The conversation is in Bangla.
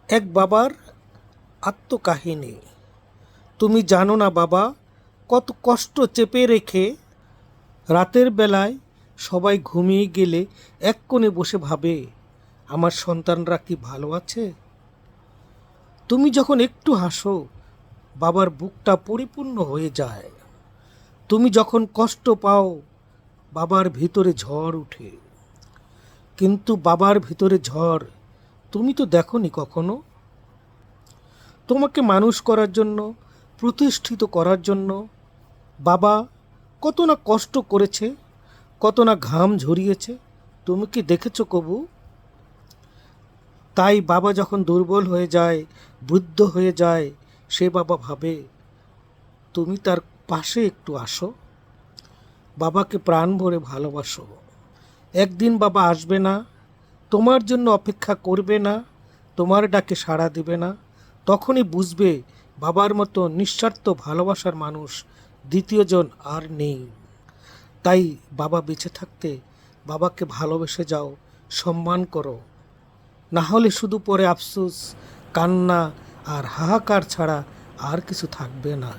এক বাবার আত্মকাহিনী। তুমি জানো না বাবা, কত কষ্ট চেপে রেখে রাতের বেলায় সবাই ঘুমিয়ে গেলে এক কোণে বসে ভাবে, আমার সন্তানরা কি ভালো আছে। তুমি যখন একটু হাসো, বাবার বুকটা পরিপূর্ণ হয়ে যায়। তুমি যখন কষ্ট পাও, বাবার ভিতরে ঝড় ওঠে। কিন্তু বাবার ভিতরে ঝড় তুমি তো দেখোনি কখনো। তোমাকে মানুষ করার জন্য, প্রতিষ্ঠিত করার জন্য বাবা কত না কষ্ট করেছে, কত না ঘাম ঝরিয়েছে, তুমি কি দেখেছো কবু? তাই বাবা যখন দুর্বল হয়ে যায়, বৃদ্ধ হয়ে যায়, সে বাবা ভাবে তুমি তার পাশে একটু আসো, বাবাকে প্রাণ ভরে ভালোবাসো। একদিন বাবা আসবে না, তোমার জন্য অপেক্ষা করবে না, তোমার ডাকে সাড়া দেবে না। তখনই বুঝবে বাবার মতো নিঃস্বার্থ ভালোবাসার মানুষ দ্বিতীয়জন আর নেই। তাই বাবা বেঁচে থাকতে বাবাকে ভালোবেসে যাও, সম্মান করো। না হলে শুধু পরে আফসোস, কান্না আর হাহাকার ছাড়া আর কিছু থাকবে না।